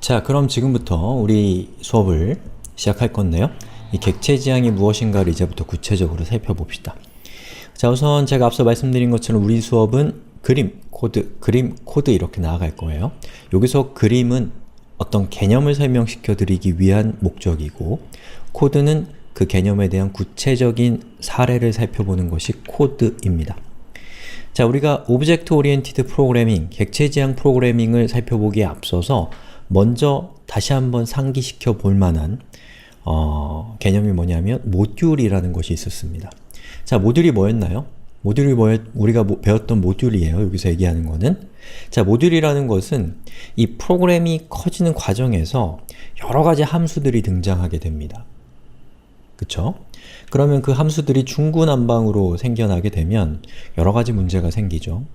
자, 그럼 지금부터 우리 수업을 시작할 건데요. 이 객체 지향이 무엇인가를 이제부터 구체적으로 살펴봅시다. 자, 우선 제가 앞서 말씀드린 것처럼 우리 수업은 그림, 코드 이렇게 나아갈 거예요. 여기서 그림은 어떤 개념을 설명시켜 드리기 위한 목적이고, 코드는 그 개념에 대한 구체적인 사례를 살펴보는 것이 코드입니다. 자, 우리가 오브젝트 오리엔티드 프로그래밍, 객체 지향 프로그래밍을 살펴보기에 앞서서 먼저 다시 한번 상기시켜 볼 만한 개념이 뭐냐면 모듈이라는 것이 있었습니다. 자, 모듈이 뭐였나요? 우리가 배웠던 모듈이에요. 여기서 얘기하는 거는. 자, 모듈이라는 것은 이 프로그램이 커지는 과정에서 여러가지 함수들이 등장하게 됩니다. 그쵸? 그러면 그 함수들이 중구난방으로 생겨나게 되면 여러가지 문제가 생기죠.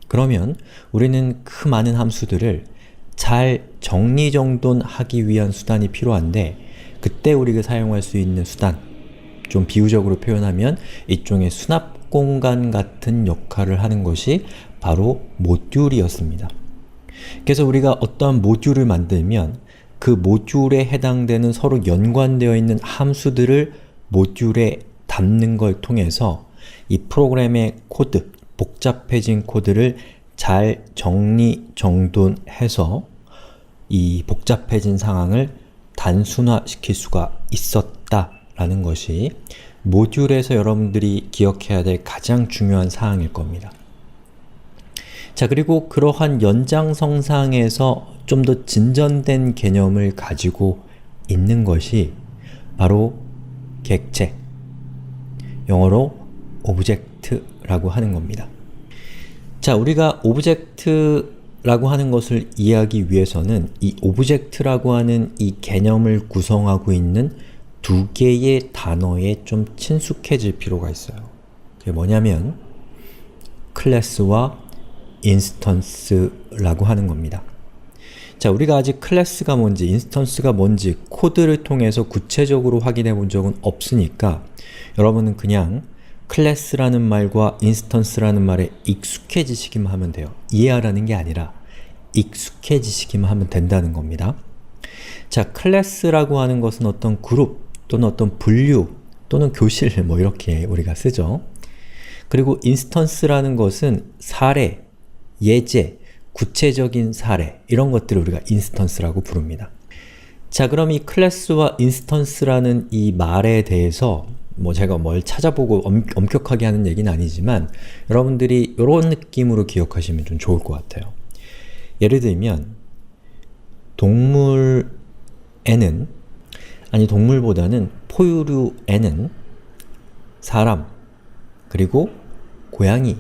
그러면 우리는 그 많은 함수들을 잘 정리정돈하기 위한 수단이 필요한데, 그때 우리가 사용할 수 있는 수단, 좀 비유적으로 표현하면 일종의 수납공간 같은 역할을 하는 것이 바로 모듈이었습니다. 그래서 우리가 어떤 모듈을 만들면 그 모듈에 해당되는 서로 연관되어 있는 함수들을 모듈에 담는 걸 통해서 이 프로그램의 코드, 복잡해진 코드를 잘 정리정돈해서 이 복잡해진 상황을 단순화시킬 수가 있었다라는 것이 모듈에서 여러분들이 기억해야 될 가장 중요한 사항일 겁니다. 자, 그리고 그러한 연장선상에서 좀 더 진전된 개념을 가지고 있는 것이 바로 객체, 영어로 오브젝트라고 하는 겁니다. 자, 우리가 오브젝트라고 하는 것을 이해하기 위해서는 이 오브젝트라고 하는 이 개념을 구성하고 있는 두 개의 단어에 좀 친숙해질 필요가 있어요. 그게 뭐냐면 클래스와 인스턴스라고 하는 겁니다. 자, 우리가 아직 클래스가 뭔지, 인스턴스가 뭔지 코드를 통해서 구체적으로 확인해 본 적은 없으니까 여러분은 그냥 클래스라는 말과 인스턴스라는 말에 익숙해지시기만 하면 돼요. 이해하라는 게 아니라 익숙해지시기만 하면 된다는 겁니다. 자, 클래스라고 하는 것은 어떤 그룹 또는 어떤 분류 또는 교실 뭐 이렇게 우리가 쓰죠. 그리고 인스턴스라는 것은 사례, 예제, 구체적인 사례 이런 것들을 우리가 인스턴스라고 부릅니다. 자, 그럼 이 클래스와 인스턴스라는 이 말에 대해서 뭐 제가 뭘 찾아보고 엄격하게 하는 얘기는 아니지만 여러분들이 이런 느낌으로 기억하시면 좀 좋을 것 같아요. 예를 들면 동물보다는 포유류에는 사람, 그리고 고양이,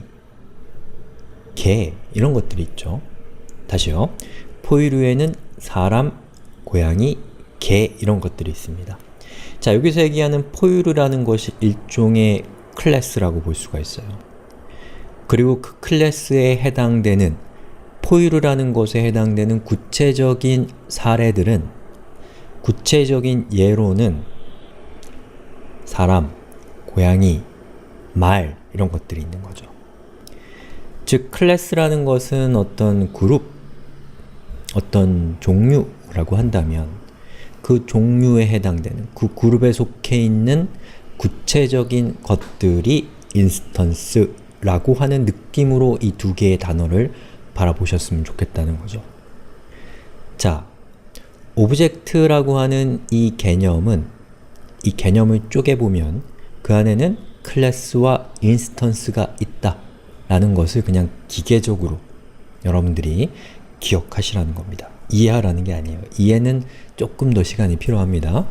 개 이런 것들이 있죠. 다시요. 포유류에는 사람, 고양이, 개 이런 것들이 있습니다. 자, 여기서 얘기하는 포유류라는 것이 일종의 클래스라고 볼 수가 있어요. 그리고 그 클래스에 해당되는 포유류라는 것에 해당되는 구체적인 사례들은, 구체적인 예로는 사람, 고양이, 말 이런 것들이 있는 거죠. 즉, 클래스라는 것은 어떤 그룹, 어떤 종류라고 한다면 그 종류에 해당되는, 그 그룹에 속해 있는 구체적인 것들이 인스턴스라고 하는 느낌으로 이 두 개의 단어를 바라보셨으면 좋겠다는 거죠. 자, 오브젝트라고 하는 이 개념은, 이 개념을 쪼개보면 그 안에는 클래스와 인스턴스가 있다 라는 것을 그냥 기계적으로 여러분들이 기억하시라는 겁니다. 이해하라는 게 아니에요. 이해는 조금 더 시간이 필요합니다.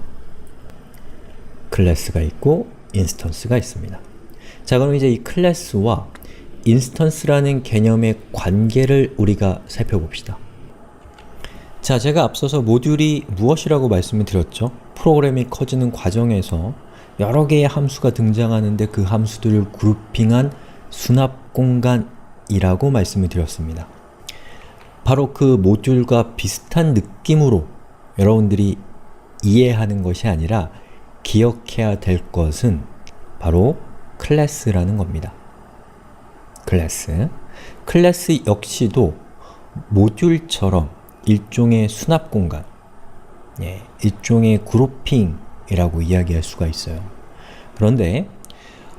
클래스가 있고 인스턴스가 있습니다. 자, 그럼 이제 이 클래스와 인스턴스라는 개념의 관계를 우리가 살펴봅시다. 자, 제가 앞서서 모듈이 무엇이라고 말씀을 드렸죠? 프로그램이 커지는 과정에서 여러 개의 함수가 등장하는데 그 함수들을 그룹핑한 수납 공간이라고 말씀을 드렸습니다. 바로 그 모듈과 비슷한 느낌으로 여러분들이 이해하는 것이 아니라 기억해야 될 것은 바로 클래스라는 겁니다. 클래스 역시도 모듈처럼 일종의 수납 공간, 일종의 그룹핑이라고 이야기할 수가 있어요. 그런데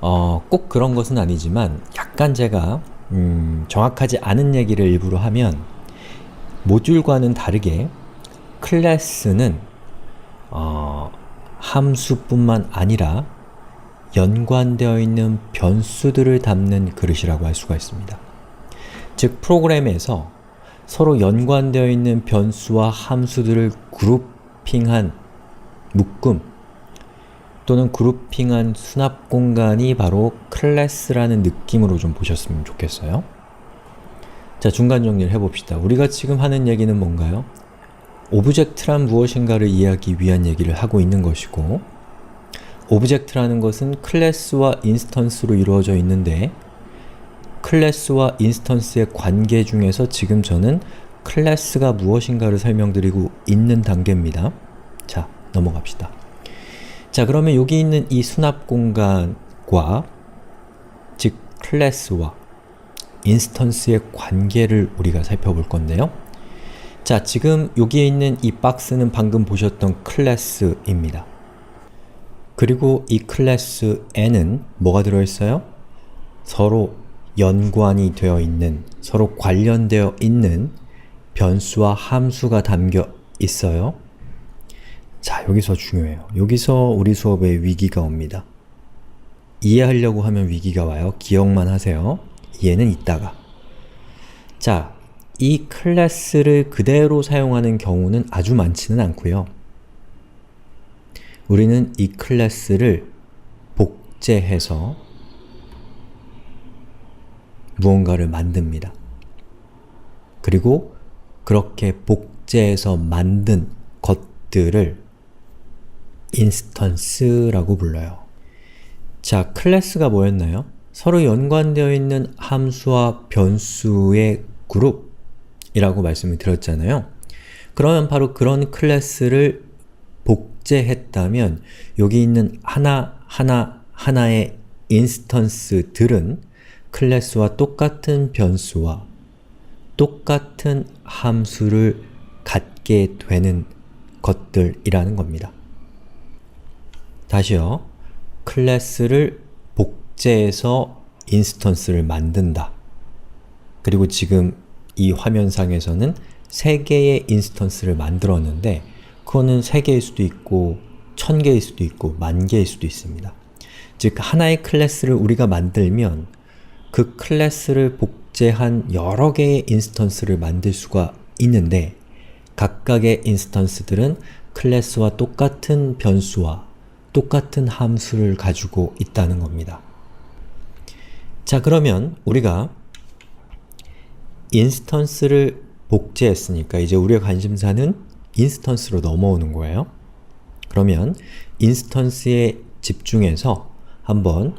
꼭 그런 것은 아니지만 약간 제가 정확하지 않은 얘기를 일부러 하면 모듈과는 다르게 클래스는 함수뿐만 아니라 연관되어 있는 변수들을 담는 그릇이라고 할 수가 있습니다. 즉, 프로그램에서 서로 연관되어 있는 변수와 함수들을 그룹핑한 묶음 또는 그룹핑한 수납 공간이 바로 클래스라는 느낌으로 좀 보셨으면 좋겠어요. 자, 중간 정리를 해봅시다. 우리가 지금 하는 얘기는 뭔가요? 오브젝트란 무엇인가를 이해하기 위한 얘기를 하고 있는 것이고, 오브젝트라는 것은 클래스와 인스턴스로 이루어져 있는데 클래스와 인스턴스의 관계 중에서 지금 저는 클래스가 무엇인가를 설명드리고 있는 단계입니다. 자, 넘어갑시다. 자, 그러면 여기 있는 이 수납 공간과 즉 클래스와 인스턴스의 관계를 우리가 살펴볼 건데요. 자, 지금 여기에 있는 이 박스는 방금 보셨던 클래스입니다. 그리고 이 클래스에는 뭐가 들어있어요? 서로 연관이 되어 있는, 서로 관련되어 있는 변수와 함수가 담겨 있어요. 자, 여기서 중요해요. 여기서 우리 수업에 위기가 옵니다. 이해하려고 하면 위기가 와요. 기억만 하세요. 이해는 이따가. 자, 이 클래스를 그대로 사용하는 경우는 아주 많지는 않고요. 우리는 이 클래스를 복제해서 무언가를 만듭니다. 그리고 그렇게 복제해서 만든 것들을 인스턴스라고 불러요. 자, 클래스가 뭐였나요? 서로 연관되어 있는 함수와 변수의 그룹이라고 말씀을 드렸잖아요. 그러면 바로 그런 클래스를 복제했다면 여기 있는 하나의 인스턴스들은 클래스와 똑같은 변수와 똑같은 함수를 갖게 되는 것들이라는 겁니다. 다시요. 클래스를 복제해서 인스턴스를 만든다. 그리고 지금 이 화면상에서는 3개의 인스턴스를 만들었는데 그거는 3개일 수도 있고 1000개일 수도 있고 10,000개일 수도 있습니다. 즉, 하나의 클래스를 우리가 만들면 그 클래스를 복제한 여러 개의 인스턴스를 만들 수가 있는데 각각의 인스턴스들은 클래스와 똑같은 변수와 똑같은 함수를 가지고 있다는 겁니다. 자, 그러면 우리가 인스턴스를 복제했으니까 이제 우리의 관심사는 인스턴스로 넘어오는 거예요. 그러면 인스턴스에 집중해서 한번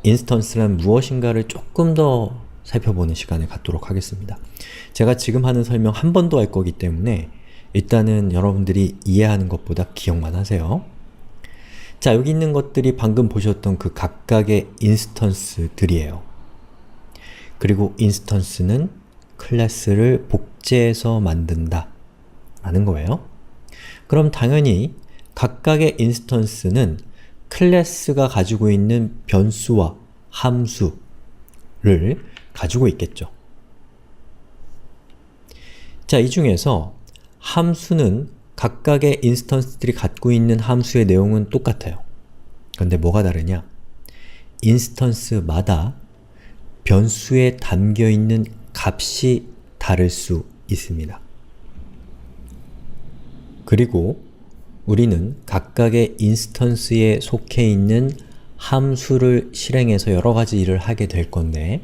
인스턴스란 무엇인가를 조금 더 살펴보는 시간을 갖도록 하겠습니다. 제가 지금 하는 설명 한 번 더 할 거기 때문에 일단은 여러분들이 이해하는 것보다 기억만 하세요. 자, 여기 있는 것들이 방금 보셨던 그 각각의 인스턴스들이에요. 그리고 인스턴스는 클래스를 복제해서 만든다 라는 거예요. 그럼 당연히 각각의 인스턴스는 클래스가 가지고 있는 변수와 함수를 가지고 있겠죠. 자, 이 중에서 함수는 각각의 인스턴스들이 갖고 있는 함수의 내용은 똑같아요. 그런데 뭐가 다르냐? 인스턴스마다 변수에 담겨있는 값이 다를 수 있습니다. 그리고 우리는 각각의 인스턴스에 속해 있는 함수를 실행해서 여러 가지 일을 하게 될 건데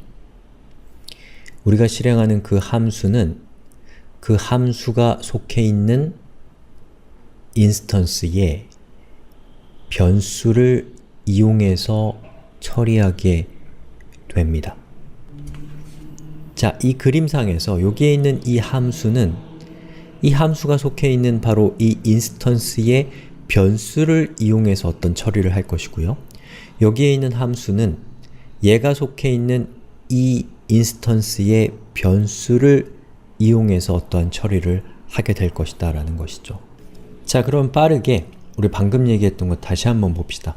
우리가 실행하는 그 함수는 그 함수가 속해 있는 인스턴스에 변수를 이용해서 처리하게 됩니다. 자, 이 그림상에서 여기에 있는 이 함수는 이 함수가 속해 있는 바로 이 인스턴스의 변수를 이용해서 어떤 처리를 할 것이고요. 여기에 있는 함수는 얘가 속해 있는 이 인스턴스의 변수를 이용해서 어떠한 처리를 하게 될 것이다 라는 것이죠. 자, 그럼 빠르게 우리 방금 얘기했던 것 다시 한번 봅시다.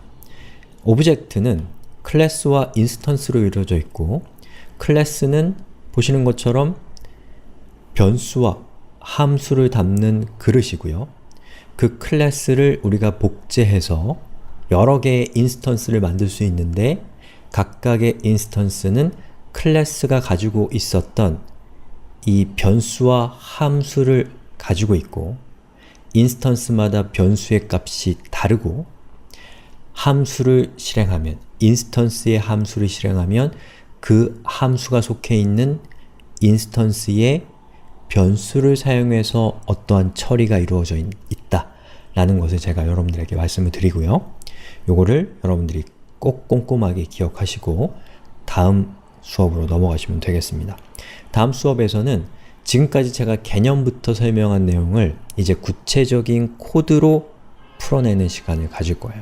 오브젝트는 클래스와 인스턴스로 이루어져 있고 클래스는 보시는 것처럼 변수와 함수를 담는 그릇이고요. 그 클래스를 우리가 복제해서 여러 개의 인스턴스를 만들 수 있는데 각각의 인스턴스는 클래스가 가지고 있었던 이 변수와 함수를 가지고 있고 인스턴스마다 변수의 값이 다르고 함수를 실행하면, 인스턴스의 함수를 실행하면 그 함수가 속해 있는 인스턴스의 변수를 사용해서 어떠한 처리가 이루어져 있다 라는 것을 제가 여러분들에게 말씀을 드리고요. 요거를 여러분들이 꼭 꼼꼼하게 기억하시고 다음 수업으로 넘어가시면 되겠습니다. 다음 수업에서는 지금까지 제가 개념부터 설명한 내용을 이제 구체적인 코드로 풀어내는 시간을 가질 거예요.